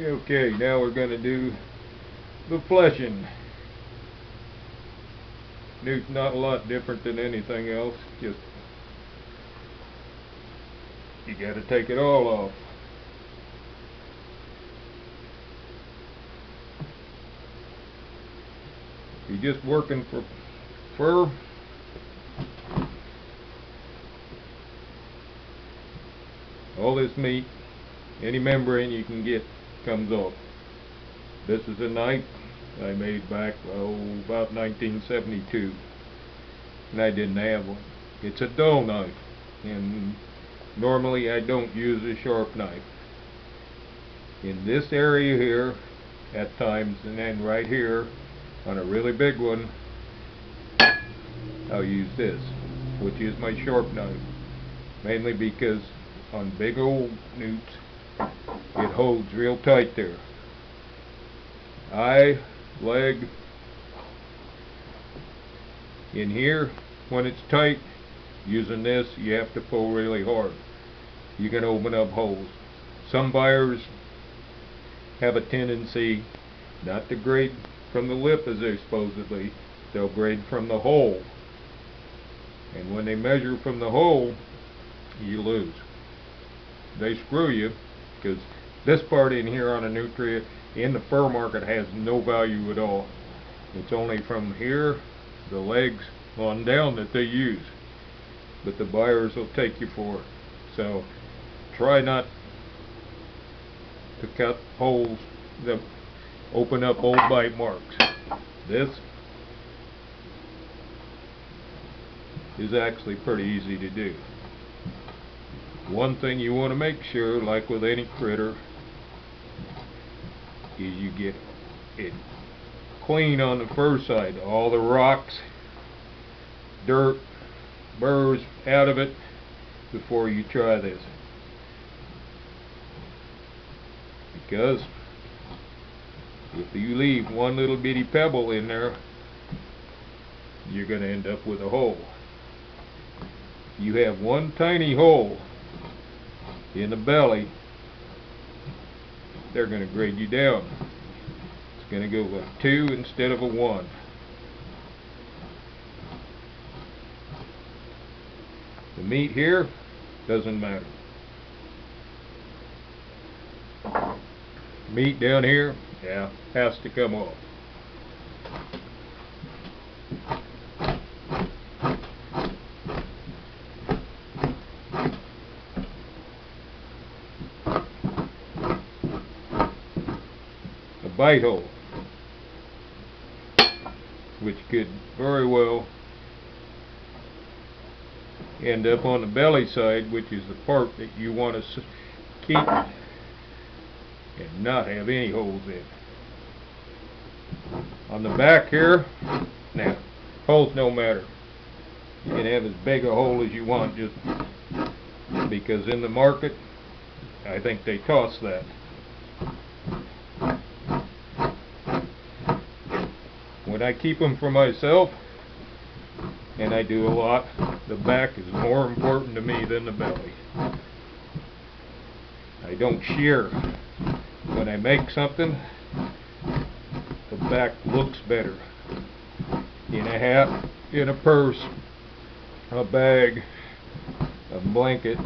Okay, now we're going to do the fleshing. It's not a lot different than anything else, just you got to take it all off. If you're just working for fur, all this meat, any membrane you can get comes off. This is a knife I made back about 1972, and I didn't have one. It's a dull knife, and normally I don't use a sharp knife. In this area here at times, and then right here on a really big one, I'll use this, which is my sharp knife, mainly because on big old newts it holds real tight there. Eye, leg, in here, when it's tight, using this you have to pull really hard. You can open up holes. Some buyers have a tendency not to grade from the lip as they supposedly, they'll grade from the hole. And when they measure from the hole, you lose. They screw you, because this part in here on a Nutria in the fur market has no value at all. It's only from here, the legs on down, that they use. But the buyers will take you for it. So try not to cut holes that open up old bite marks. This is actually pretty easy to do. One thing you want to make sure, like with any critter, is you get it clean on the fur side. All the rocks, dirt, burrs out of it before you try this. Because if you leave one little bitty pebble in there, you're going to end up with a hole. You have one tiny hole in the belly, they're going to grade you down. It's going to go with 2 instead of a 1. The meat here doesn't matter. Meat down here, yeah, has to come off. A bite hole, which could very well end up on the belly side, which is the part that you want to keep and not have any holes in. On the back here, now, holes don't matter. You can have as big a hole as you want, just because in the market, I think they cost that. When I keep them for myself, and I do a lot, the back is more important to me than the belly. I don't shear. When I make something, the back looks better. In a hat, in a purse, a bag, a blanket.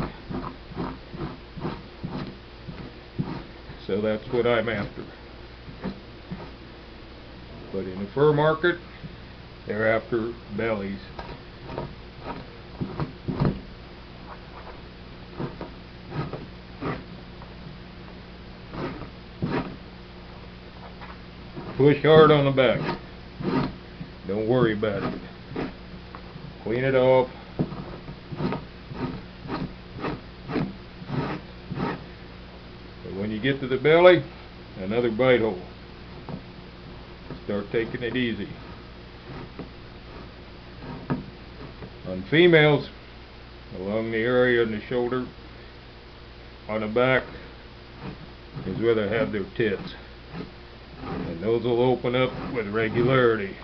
So that's what I'm after. But in the fur market, they're after bellies. Push hard on the back. Don't worry about it. Clean it off. But when you get to the belly, another bite hole. Start taking it easy. On females, along the area on the shoulder, on the back, is where they have their tits. And those will open up with regularity.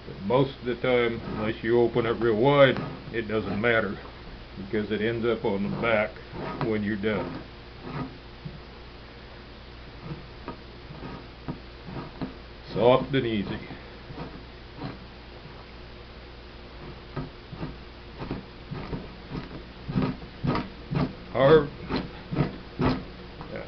But most of the time, unless you open it real wide, it doesn't matter, because it ends up on the back when you're done. Soft and easy. Hard. Yeah.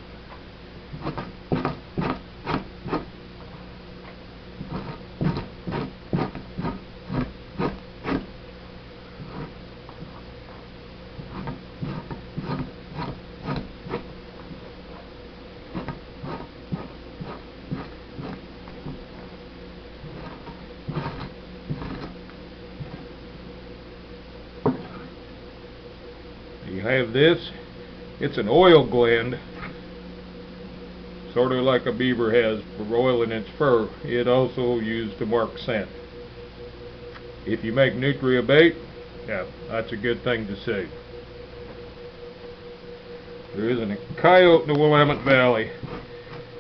You have this. It's an oil gland, sort of like a beaver has for oiling its fur. It also used to mark scent. If you make Nutria bait, yeah, that's a good thing to save. There isn't a coyote in the Willamette Valley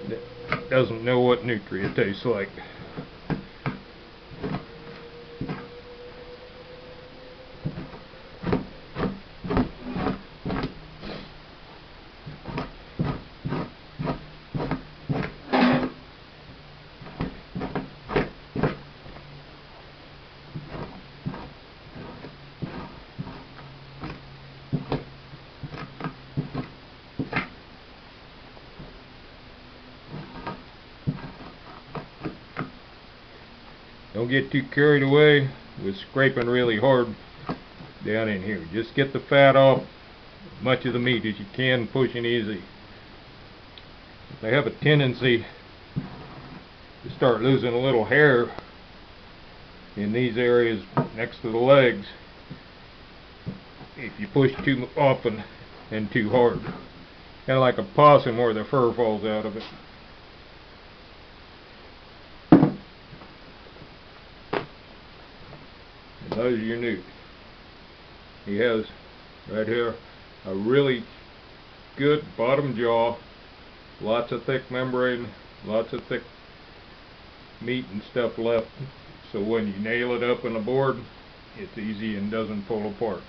that doesn't know what Nutria tastes like. Don't get too carried away with scraping really hard down in here. Just get the fat off as much of the meat as you can, pushing easy. They have a tendency to start losing a little hair in these areas next to the legs if you push too often and too hard. Kind of like a possum where the fur falls out of it. Those are your newt. He has right here a really good bottom jaw, lots of thick membrane, lots of thick meat and stuff left, so when you nail it up in the board, it's easy and doesn't pull apart.